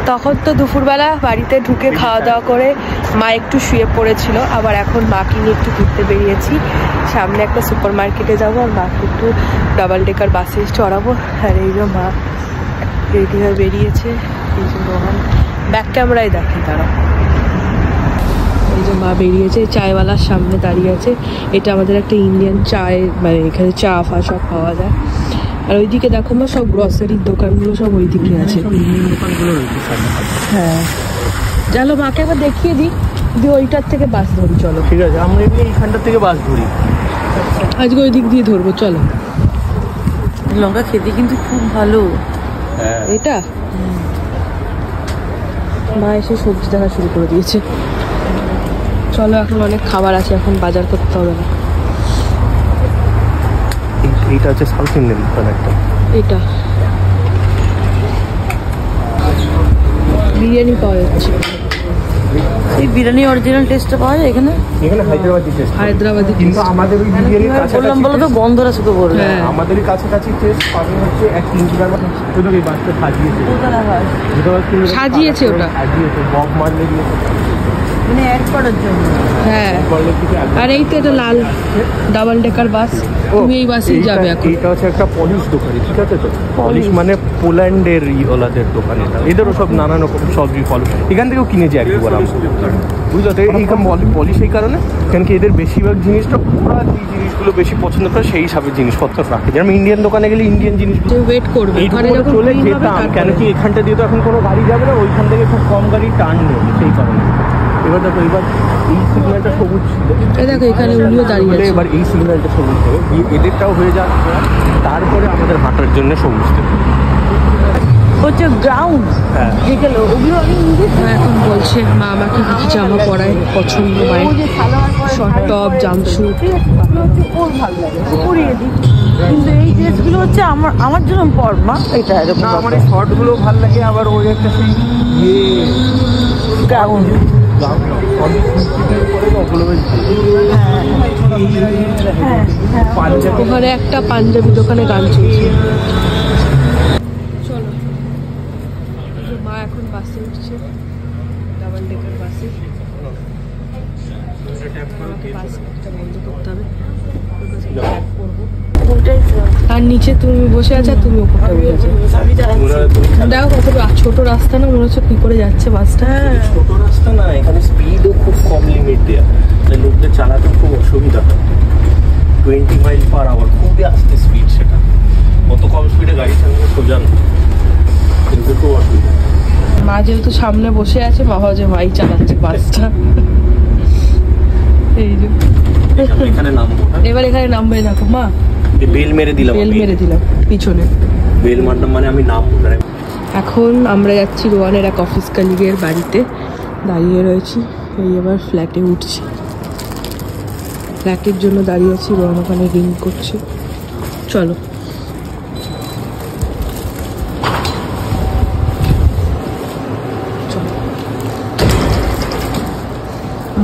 তখন তো দুপুরবেলা বাড়িতে ঢুকে খাওয়া দাওয়া করে মা একটু শুয়ে পড়েছিল, আবার এখন মাকে নিয়ে একটু ঘুরতে বেরিয়েছি। সামনে একটা সুপার মার্কেটে যাবো আর মাকে একটু ডাবল ডেকার বাসে চড়াবো। আর এই যে মা রেডি হয়ে বেরিয়েছে, এই যে রোহান ব্যাক ক্যামেরায় দেখে তারা। এই যে মা বেরিয়েছে, চায়ওয়ালার সামনে দাঁড়িয়ে আছে। এটা আমাদের একটা ইন্ডিয়ান চায়, মানে এখানে চা ফা সব পাওয়া যায়। আর ওইদিকে দেখো মা সব গ্রসারির দোকানগুলো সব ওইদিকে আছে। হ্যাঁ চলো মাকে একবার দেখিয়ে দিই, দিয়ে ওইটার থেকে বাস ধরি। চলো ঠিক আছে, আমরা এইখানটার থেকে বাস ধরি। আজকে ওই দিক দিয়ে ধরবো। চলো। লঙ্কা খেতে কিন্তু খুব ভালো। এটা মা এসে সবজি দেখা শুরু করে দিয়েছে। চলো, এখন অনেক খাবার আছে, এখন বাজার করতে হবে না। এইটা হচ্ছে সাউথ ইন্ডিয়ান দোকান একটা। এটা বিরিয়ানি পাওয়া যাচ্ছে। এই বিরিয়ানি অরিজিনাল টেস্টটা পাওয়া যায় এখানে? এখানে হায়দ্রাবাদি টেস্ট। হায়দ্রাবাদি কিন্তু আমাদের ওই বিরিয়ানির কাছাকাছি বললাম বলো তো গন্ধরা শুধু বললাম। হ্যাঁ আমাদেরই কাছাকাছি টেস্ট পাবে হচ্ছে 1-3 কিলোমিটার। শুধু এই বাসটা সাজিয়েছে। সাজিয়েছে ওটা, সাজিয়েছে বব মারলে দিয়েছে মানে অ্যাড করার জন্য। হ্যাঁ আর এই তো এটা লাল ডাবল ডেকার বাস, তুমি এই বাসেই যাবে এখন। এটা হচ্ছে একটা পলিশ দোকান, ঠিক আছে তো? পলিশ মানে পোল্যান্ডের ওলাদের দোকান এটা। এদেরও সব নানান রকম সবজি ফল এখান থেকেও কিনেছি একবার আমরা, বুঝলো তো? এইখানে পলিশ এই কারণে কেন কি এদের বেশিরভাগ জিনিসটা ওরা যে জিনিসগুলো বেশি পছন্দ করে সেই হিসাবে জিনিসপত্র রাখে। যেমন ইন্ডিয়ান দোকানে গেলে ইন্ডিয়ান জিনিসগুলো ওয়েট করবে, চলে যেতাম। কেন কি এখানটা দিয়ে তো এখন কোনো গাড়ি যাবে না, ওইখান থেকে খুব কম গাড়ি টার্ন নেবে, সেই কারণে। এবার দেখো, এবার এই সিগন্যালটা সবুজ ছিল, দেখো এখানে উনিও দাঁড়িয়ে আছে। এবার এই সিগন্যালটা সবুজ হবে, এদেরটাও হয়ে যাওয়ার পর তারপরে আমাদের হাঁটার জন্য সবুজ দেবে হচ্ছে গ্রাউন্ড। হ্যাঁ যেগুলো ওগুলো আমি এখন বলছে মা আমাকে কি কি জামা পরায় পছন্দ, মায়ের শর্ট টপ জাম্পস্যুট ওর ভালো লাগে, পরিয়ে দিই। কিন্তু এই ড্রেসগুলো হচ্ছে আমার জন্য পরমা। এটা এরকম না, আমার এই শর্টগুলো ভালো লাগে। আবার ওই একটা সেই গ্রাউন্ড ওখানে একটা পাঞ্জাবি দোকানে গান চলছে। চলো, মা এখন বাসে উঠছে, ডাবল ডেকার বাসে। বাসটা বন্ধ করতে হবে, আর নিচে তুমি বসে আছো, তুমি উপরে বসে আছো। দেখো কত ছোট রাস্তা না, মনে হচ্ছে কি করে যাচ্ছে বাসটা। ছোট রাস্তা না, এখানে স্পিডও খুব কম লিমিট দেওয়া, লোকদের চালাতে খুব অসুবিধা হয়। 20 মাইল পার আওয়ার, খুবই আস্তে স্পিড। সেটা অত কম স্পিডে গাড়ি চালানো সোজা না, কিন্তু খুব অসুবিধা। মা যেহেতু সামনে বসে আছে, বাবা যে মাই চালাচ্ছে বাসটা। এই যে এখানে নামবো, এবার এখানে নামবে, দেখো মা বেল মেরে দিলাম, বেল মেরে দিলাম পিছনে। বেল মারলাম মানে আমি নামবো। এখন আমরা যাচ্ছি রোহানের এক অফিস কলিগের বাড়িতে, দাঁড়িয়ে রয়েছি। এই এবার ফ্ল্যাটে উঠছি, ফ্ল্যাটের জন্য দাঁড়িয়ে আছি। রোহান ওখানে রিং করছে। চলো।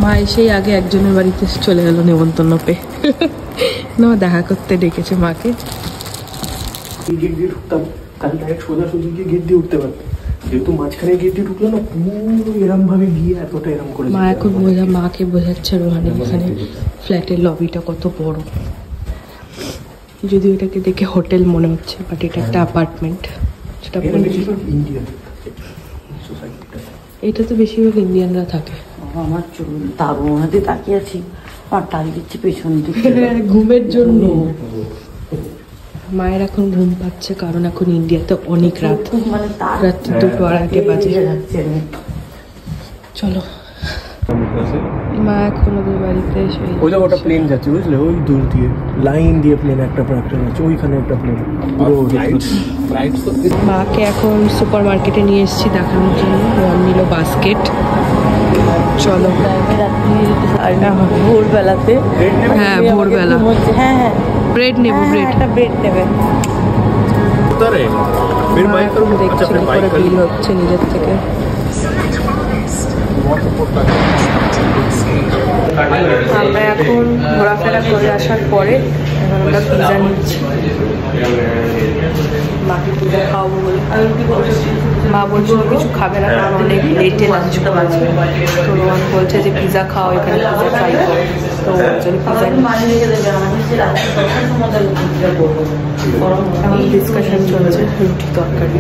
মা এসেই আগে একজনের বাড়িতে চলে গেল নেমন্তন্ন পেয়ে। না, দেখা করতে ডেকেছে মাকে। গেট দিয়ে ঢুকতাম, তাহলে ডাইরেক্ট সোজাসুজি গিয়ে গেট দিয়ে উঠতে পারতাম। যেহেতু মাঝখানে গেট দিয়ে ঢুকলো না, পুরো এরম ভাবে গিয়ে এতটা এরম করে। মা এখন মাকে বোঝাচ্ছে রোহানের এখানে ফ্ল্যাটের লবিটা কত বড়। যদিও এটাকে দেখে হোটেল মনে হচ্ছে, বাট এটা একটা অ্যাপার্টমেন্ট। সেটা ইন্ডিয়ান এটা তো বেশিরভাগ ইন্ডিয়ানরা থাকে। আমার চুল দারুণ হাতে তাকিয়ে আছি, আর টাল দিচ্ছে পেছন দিকে ঘুমের জন্য। মায়ের এখন ঘুম পাচ্ছে, কারণ এখন ইন্ডিয়াতে অনেক রাত, মানে রাত্রি 2-2:30 বাজে। চলো, মা এখন ওদের বাড়িতে এসে ওই ওটা প্লেন যাচ্ছে, বুঝলে? ওই দূর দিয়ে লাইন দিয়ে প্লেন একটা পর একটা যাচ্ছে, ওইখানে একটা প্লেন। মাকে এখন সুপার মার্কেটে নিয়ে এসেছি দেখানোর জন্য। রোহান নিল বাস্কেট। চলো, ভোরবেলাতে। হ্যাঁ ভোরবেলা। হ্যাঁ হ্যাঁ, ব্রেড নেবো, ব্রেড নেবে। দেখছি কি করে বিল হচ্ছে নিজের থেকে। আমরা এখন ঘোরাফেরা করে আসার পরে এখন আমরা পিৎজা নিচ্ছি। মাকে পিৎজা খাওয়াবো বলে মা বলছিল কিছু খাবে না, কারণ অনেক লেটে লাঞ্চ করেছে। তো রোহন বলছে যে পিৎজা খাও, এখানে পিৎজা ট্রাই করো। তো পিৎজা এখন ডিসকাশন চলছে রুটি তরকারি।